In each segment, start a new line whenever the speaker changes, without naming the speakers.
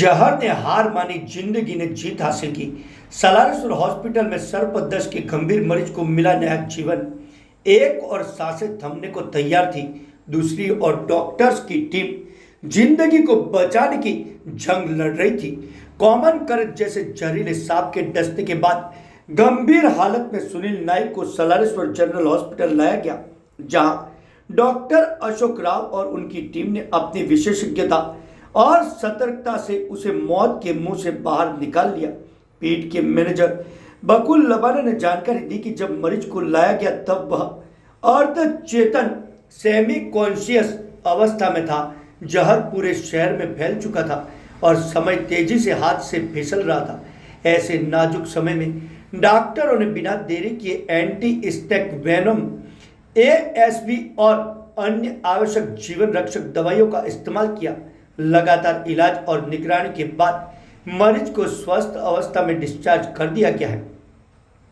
जहर ने हार मानी, जिंदगी ने जीत हासिल की। सलारेश्वर हॉस्पिटल में सर्पदंश के गंभीर मरीज को मिला नया जीवन। एक और सांसें थमने को तैयार थी, दूसरी और डॉक्टर्स की टीम जिंदगी को बचाने की जंग लड़ रही थी। कॉमन कर्ज जैसे जहरीले सांप के डसने के बाद गंभीर हालत में सुनील नाइक को सलारेश्वर जनरल हॉस्पिटल लाया गया, जहां डॉक्टर अशोक राव और उनकी टीम ने अपनी विशेषज्ञता और सतर्कता से उसे मौत के मुंह से बाहर निकाल लिया। पीट के मैनेजर बकुल लबाना ने जानकारी दी कि जब मरीज को लाया गया तब वह अर्ध चेतन सेमी कॉन्शियस अवस्था में था। जहर पूरे शहर में फैल चुका था और समय तेजी से हाथ से फिसल रहा था। ऐसे नाजुक समय में डॉक्टरों ने बिना देरी किए एंटी स्टेक वेनम, एएसवी और अन्य आवश्यक जीवन रक्षक दवाइयों का इस्तेमाल किया। लगातार इलाज और निगरानी के बाद मरीज को स्वस्थ अवस्था में डिस्चार्ज कर दिया गया है।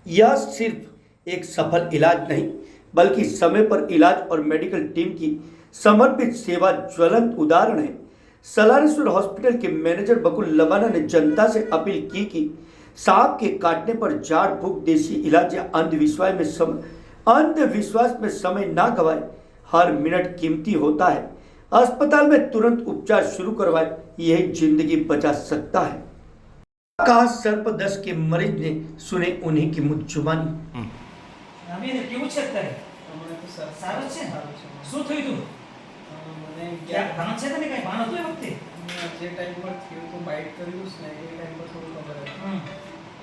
यह सिर्फ एक सफल इलाज नहीं, बल्कि समय पर इलाज और मेडिकल टीम की समर्पित सेवा ज्वलंत उदाहरण है। सलारेश्वर हॉस्पिटल के मैनेजर बकुल लबाना ने जनता से अपील की कि सांप के काटने पर झाड़ फूक, देसी इलाज या अंधविश्वास में समय ना गवाए। हर मिनट कीमती होता है। अस्पताल में तुरंत उपचार शुरू करवाए, यही जिंदगी बचा सकता है। कहा सर्पदंश के मरीज ने, सुने उन्हीं की मुँह जुबानी।
કેવું છે અત્યારે?
હમણાં તો સર
સારું છે?
સારું છે.
શું થયું તું?
મને
ક્યાં ભાન છે તને? કઈ ભાન હતું એ વખતે?
જે ટાઈમ પર થયું તો બાઇટ કર્યું છે ને એ ટાઈમ પર થોડું ખબર હતી.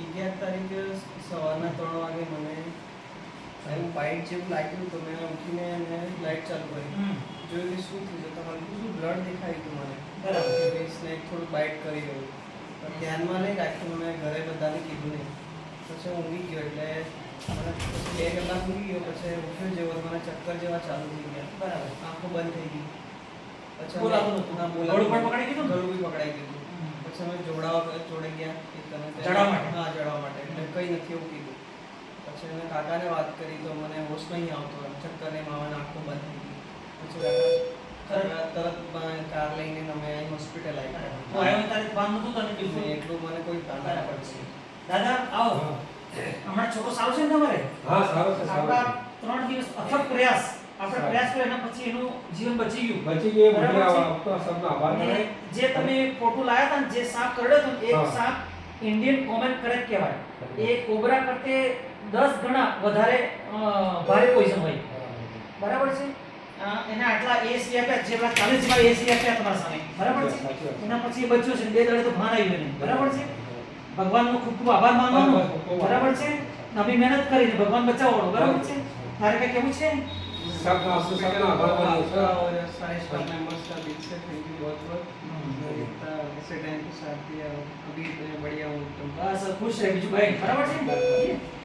11 તારીખે સવારના 3 વાગે મને એવું બાઇટ જેવું લાગ્યું તો મેં ઉઠીને લાઇટ ચાલુ કરી. જોયું કે શું થયું તો હલકું શું બ્લડ દેખાયું હતું મને.
બરાબર.
કે સ્નેક થોડું બાઇટ કરી ગયું. પણ ધ્યાનમાં નહીં રાખ્યું, મેં ઘરે બધાને કીધું નહીં. પછી ઊંઘી ગયો એટલે મને પછી 2 કલાક ઊંઘી ગયો. પછી ઉઠ્યો જેવો મને ચક્કર જેવા ચાલુ થઈ ગયા.
બરાબર.
આંખો બંધ થઈ ગઈ. પછી
બોલાતું નહોતું?
હા,
ગળું પણ પકડાઈ ગયું?
ગળું બી પકડાઈ ગયું. પછી અમે જોડે ગયા
જડવા માટે?
હા, જડવા માટે. એટલે કંઈ નથી એવું કીધું. પછી અમે કાકાને વાત કરી તો મને હોશ નહીં આવતો, ચક્કર ને માવાની આંખો બંધ થઈ ગઈ. પછી કાકા તરત કાર લઈને અમે અહીં હોસ્પિટલ આવ્યા.
તો આવ્યો તારે ભાન નહોતું તને
નહીં,
બિલકુલ?
એટલું મને કોઈ ભાન ના પડશે.
દાદા આવો. હમણાં છોકરો સારો છે ને તમારે?
હા, સારો છે, સારો
આપણા
છે.
3 દિવસ અથક પ્રયાસ, આપણે પ્રયાસ કર્યો એના પછી એનું જીવન બચી ગયું.
બચી ગઈ.
બરાબર
મને
છે?
આપનો સબનો આભાર
અને
માને.
જે તમે ફોટો લાયા હતા ને, જે સાપ કરડ્યો હતો ને, એક
હા.
સાપ ઇન્ડિયન કોમન કરચ કહેવાય. એ કોબરા કરતે 10 ગણા વધારે ભારે પોઈઝન હોય. બરાબર છે? એના આટલા એસી આપ્યા, જે પેલા કોલેજમાં એસી આપ્યા તમારા સામે. બરાબર છે?
સાચી વાત.
એના પછી એ બચ્યો છે, 2 દાડે તો ભાન આવ્યું નહીં. બરાબર છે? ભગવાનનો ખૂબ ખૂબ આભાર માનવાનો.
ખૂબ
બરાબર છે? અમે મહેનત કરીને ભગવાન બચાવવાનો. બરાબર છે? તારે કઈ કેવું છે?
सबका आपको सबका आभार मानो सर.
और सारे स्टाफ मेंबर्स का दिल से थैंक यू बहुत बहुत. इतना ऐसे टाइम के साथ दिया, अभी इतने बढ़िया हूँ एकदम.
બસ ખુશ રહે, બીજું ભાઈ. બરાબર છે?